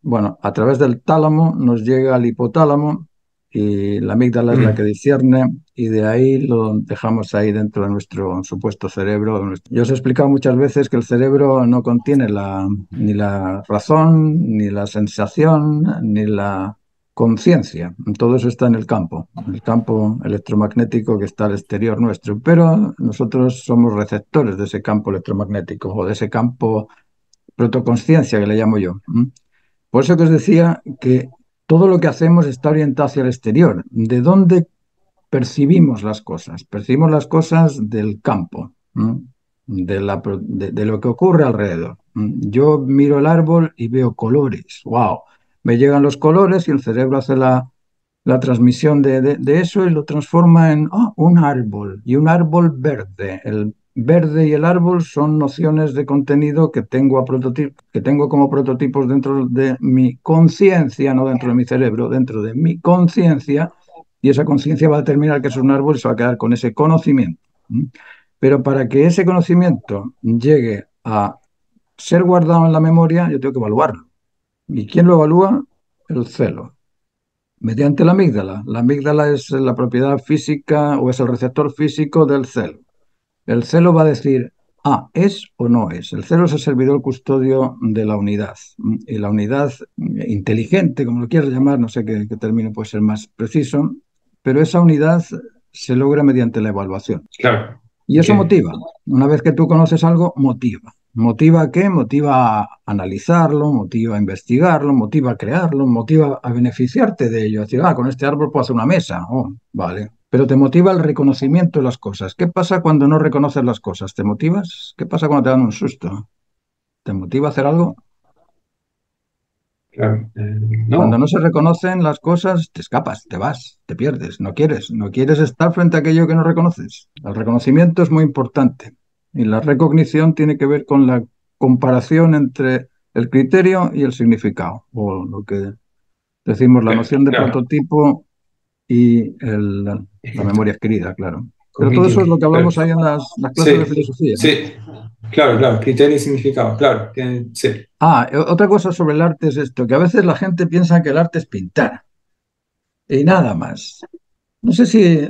bueno, a través del tálamo nos llega al hipotálamo y la amígdala es la que discierne y de ahí lo dejamos ahí dentro de nuestro supuesto cerebro. Yo os he explicado muchas veces que el cerebro no contiene ni la razón, ni la sensación, ni la conciencia. Todo eso está en el campo electromagnético que está al exterior nuestro, pero nosotros somos receptores de ese campo electromagnético o de ese campo protoconsciencia que le llamo yo. Por eso que os decía que todo lo que hacemos está orientado hacia el exterior. ¿De dónde percibimos las cosas? Percibimos las cosas del campo, de lo que ocurre alrededor. Yo miro el árbol y veo colores. ¡Wow! Me llegan los colores y el cerebro hace la transmisión de eso y lo transforma en un árbol y un árbol verde. El verde y el árbol son nociones de contenido que tengo, que tengo como prototipos dentro de mi conciencia, no dentro de mi cerebro, dentro de mi conciencia, y esa conciencia va a determinar que es un árbol y se va a quedar con ese conocimiento. Pero para que ese conocimiento llegue a ser guardado en la memoria, yo tengo que evaluarlo. ¿Y quién lo evalúa? El celo. Mediante la amígdala. La amígdala es la propiedad física o es el receptor físico del celo. El celo va a decir, ¿Es o no es? El cero es el servidor custodio de la unidad. Y la unidad inteligente, como lo quieras llamar, no sé qué término puede ser más preciso, pero esa unidad se logra mediante la evaluación. Claro. Y eso Ok. motiva. Una vez que tú conoces algo, motiva. ¿Motiva a qué? Motiva a analizarlo, motiva a investigarlo, motiva a crearlo, motiva a beneficiarte de ello. Decir, con este árbol puedo hacer una mesa. Oh, vale. Pero te motiva el reconocimiento de las cosas. ¿Qué pasa cuando no reconoces las cosas? ¿Te motivas? ¿Qué pasa cuando te dan un susto? ¿Te motiva a hacer algo? Claro. Cuando No, no se reconocen las cosas, te escapas, te vas, te pierdes, no quieres estar frente a aquello que no reconoces. El reconocimiento es muy importante y la recognición tiene que ver con la comparación entre el criterio y el significado, o lo que decimos la noción de claro. prototipo y la memoria adquirida, claro. Pero todo eso Cognitivo. es lo que Claro. hablamos ahí en las clases de Sí, filosofía. sí. Claro, claro. Criterio y significado. Claro. Sí. Otra cosa sobre el arte es esto, que a veces la gente piensa que el arte es pintar y nada más. No sé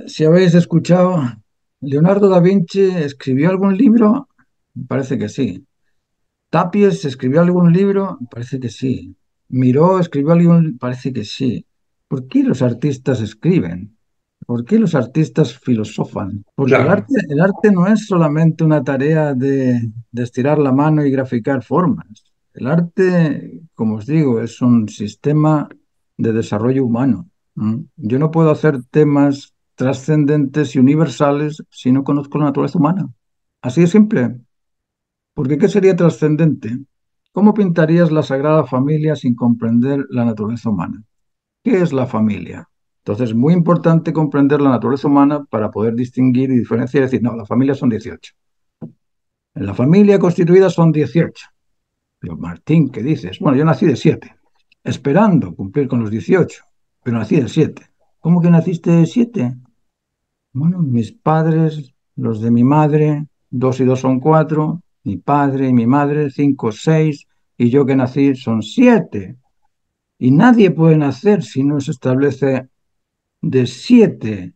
si habéis escuchado, Leonardo da Vinci escribió algún libro, me parece que sí. Tapies escribió algún libro, me parece que sí. Miró escribió algún, parece que sí. ¿Por qué los artistas escriben? ¿Por qué los artistas filosofan? Porque Claro. el arte no es solamente una tarea de estirar la mano y graficar formas. El arte, como os digo, es un sistema de desarrollo humano. Yo no puedo hacer temas trascendentes y universales si no conozco la naturaleza humana. Así de simple. Porque ¿qué sería trascendente? ¿Cómo pintarías la Sagrada Familia sin comprender la naturaleza humana? ¿Qué es la familia? Entonces, es muy importante comprender la naturaleza humana para poder distinguir y diferenciar y decir, no, la familia son 18. En la familia constituida son 18. Pero Martín, ¿qué dices? Bueno, yo nací de 7, esperando cumplir con los 18, pero nací de 7. ¿Cómo que naciste de 7? Bueno, mis padres, los de mi madre, 2 y 2 son 4, mi padre y mi madre, 5, 6, y yo que nací son 7. Y nadie puede nacer si no se establece de 7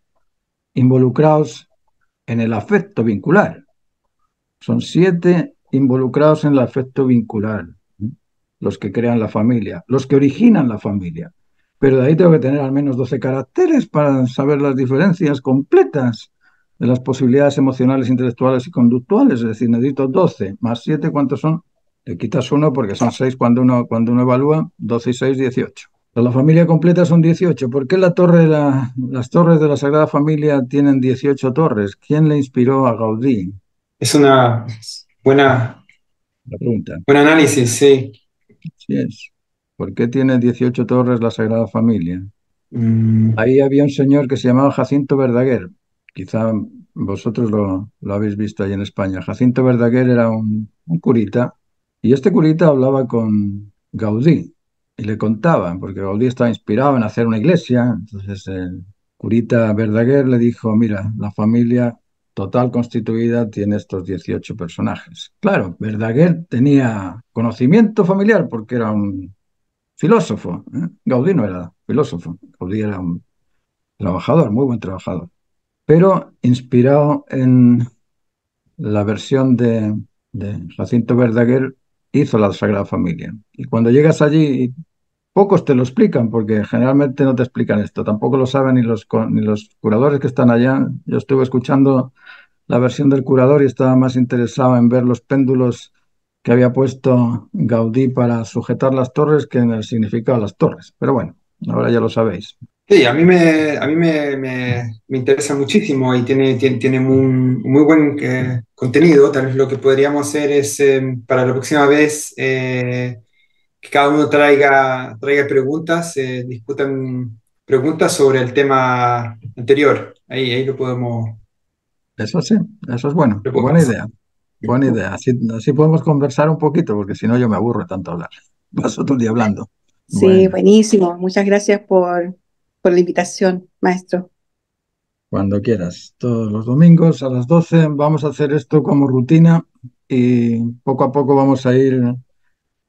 involucrados en el afecto vincular. Son 7 involucrados en el afecto vincular, los que crean la familia, los que originan la familia. Pero de ahí tengo que tener al menos 12 caracteres para saber las diferencias completas de las posibilidades emocionales, intelectuales y conductuales. Es decir, necesito 12 más 7, ¿cuántos son? Le quitas uno porque son 6 cuando uno evalúa, 12 y 6, 18. La familia completa son 18. ¿Por qué las torres de la Sagrada Familia tienen 18 torres? ¿Quién le inspiró a Gaudí? Es una buena, La pregunta. buen análisis, sí. Sí es. ¿Por qué tiene 18 torres la Sagrada Familia? Mm, Ahí había un señor que se llamaba Jacinto Verdaguer. Quizá vosotros lo habéis visto ahí en España. Jacinto Verdaguer era un curita y este curita hablaba con Gaudí y le contaban, porque Gaudí estaba inspirado en hacer una iglesia. Entonces el curita Verdaguer le dijo, mira, la familia total constituida tiene estos 18 personajes. Claro, Verdaguer tenía conocimiento familiar porque era un filósofo, ¿eh? Gaudí no era filósofo, Gaudí era un trabajador, muy buen trabajador, pero inspirado en la versión de Jacinto Verdaguer, hizo la Sagrada Familia. Y cuando llegas allí, pocos te lo explican, porque generalmente no te explican esto, tampoco lo saben ni los curadores que están allá. Yo estuve escuchando la versión del curador y estaba más interesado en ver los péndulos que había puesto Gaudí para sujetar las torres que en el significado de las torres. Pero bueno, ahora ya lo sabéis. sí, a mí me interesa muchísimo y tiene un muy buen contenido. Tal vez lo que podríamos hacer es, para la próxima vez, que cada uno traiga preguntas, discutan preguntas sobre el tema anterior. Ahí Eso sí, eso es bueno, lo buena podemos idea, buena idea. Así podemos conversar un poquito, porque si no yo me aburro de tanto hablar. Paso todo el día hablando. Sí, Bueno, buenísimo. Muchas gracias por la invitación, maestro. cuando quieras. Todos los domingos a las 12 vamos a hacer esto como rutina y poco a poco vamos a ir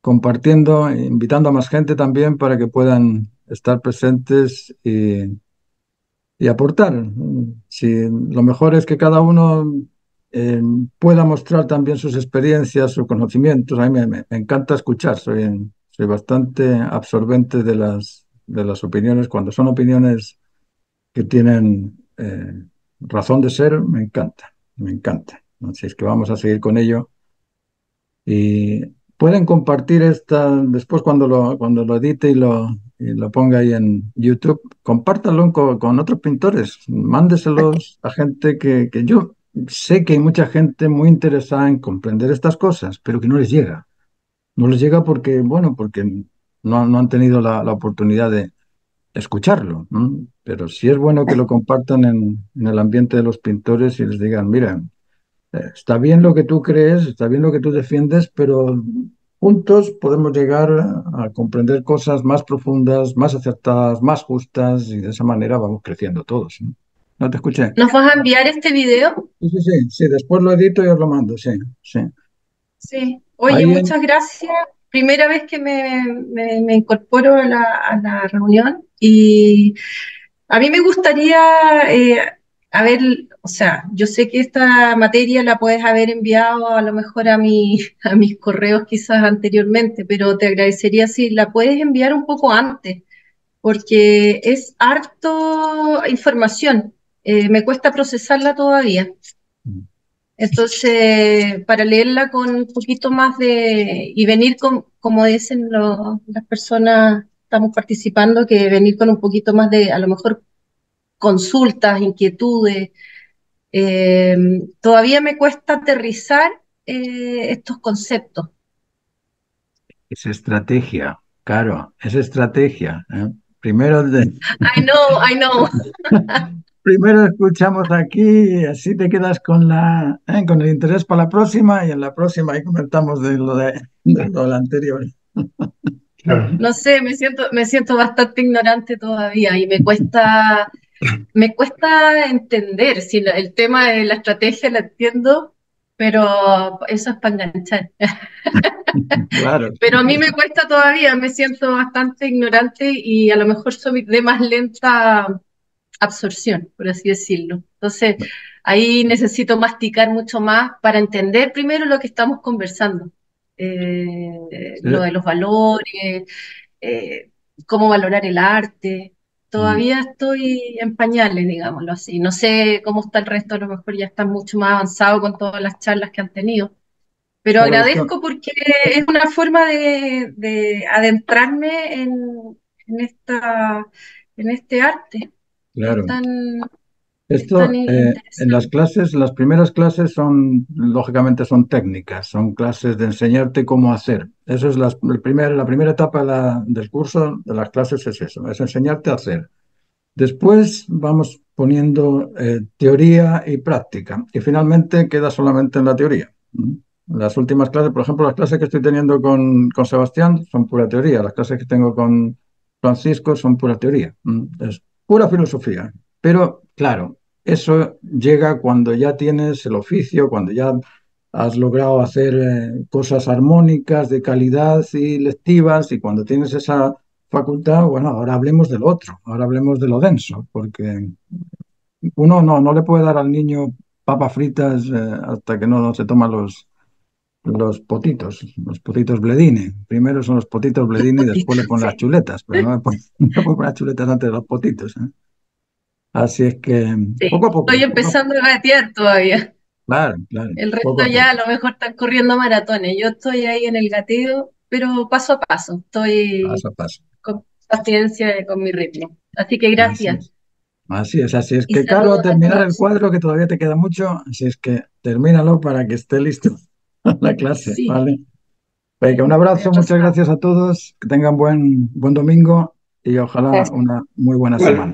compartiendo, invitando a más gente también para que puedan estar presentes y aportar. Si lo mejor es que cada uno pueda mostrar también sus experiencias, sus conocimientos. A mí me encanta escuchar, soy bastante absorbente de las opiniones. Cuando son opiniones que tienen razón de ser, me encanta, me encanta. Así es que vamos a seguir con ello. Y pueden compartir esta, después cuando lo edite y lo ponga ahí en YouTube, compártanlo con otros pintores, mándeselos a gente que yo sé que hay mucha gente muy interesada en comprender estas cosas, pero que no les llega. No les llega porque, bueno, porque no han tenido la oportunidad de escucharlo, ¿no? Pero sí es bueno que lo compartan en el ambiente de los pintores y les digan, mira, está bien lo que tú crees, está bien lo que tú defiendes, pero juntos podemos llegar a comprender cosas más profundas, más acertadas, más justas, y de esa manera vamos creciendo todos, ¿no? ¿No te escuché? ¿Nos vas a enviar este video? Sí, después lo edito y os lo mando, sí. Sí. Oye, Ahí muchas gracias. Primera vez que me incorporo a la reunión y a mí me gustaría, o sea, yo sé que esta materia la puedes haber enviado a lo mejor a mis correos quizás anteriormente, pero te agradecería si la puedes enviar un poco antes, porque es harto información. Me cuesta procesarla todavía. Entonces, para leerla con un poquito más y venir con, como dicen las personas que estamos participando, que venir con un poquito más de, a lo mejor, consultas, inquietudes. Todavía me cuesta aterrizar estos conceptos. es estrategia, claro, es estrategia, ¿eh? Primero, I know. primero escuchamos aquí y así te quedas con el interés para la próxima y en la próxima ahí comentamos de lo anterior. No sé, me siento bastante ignorante todavía y me cuesta entender. Si el tema de la estrategia la entiendo, pero eso es para enganchar. Claro. Pero a mí me cuesta todavía, me siento bastante ignorante y a lo mejor soy de más lenta absorción, por así decirlo. Entonces, ahí necesito masticar mucho más para entender primero lo que estamos conversando. Lo de los valores, cómo valorar el arte. Todavía estoy en pañales, digámoslo así. No sé cómo está el resto, a lo mejor ya están mucho más avanzados con todas las charlas que han tenido. Pero Claro, agradezco porque es una forma de adentrarme en este arte. claro. Es tan En interesante. las clases, las primeras clases lógicamente son técnicas, son clases de enseñarte cómo hacer. Eso es la primera etapa del curso de las clases es eso, es enseñarte a hacer. Después vamos poniendo teoría y práctica y finalmente queda solamente en la teoría. Las últimas clases, por ejemplo, las clases que estoy teniendo con Sebastián son pura teoría, las clases que tengo con Francisco son pura teoría, es pura filosofía. Pero claro, eso llega cuando ya tienes el oficio, cuando ya has logrado hacer cosas armónicas, de calidad y lectivas, y cuando tienes esa facultad, bueno, ahora hablemos del otro, ahora hablemos de lo denso, porque uno no le puede dar al niño papas fritas hasta que no se toma los potitos Bledine. Primero son los potitos Bledine y después le ponen las chuletas, pero no no le ponen las chuletas antes de los potitos, ¿eh? Así es que Sí, poco a poco. estoy empezando a gatear todavía. Claro, El poco resto a ya a poco, lo mejor están corriendo maratones. Yo estoy ahí en el gateo, pero paso a paso. Estoy paso a paso. con paciencia y con mi ritmo. Así que Así gracias. es. Así es Y que, Caro, a saludos a terminar el todos. cuadro, que todavía te queda mucho, así es que termínalo para que esté listo la clase, Sí, ¿vale? Venga, un estoy abrazo, muchas atrasada. gracias a todos, que tengan buen domingo y ojalá Gracias. una muy buena Igual. semana.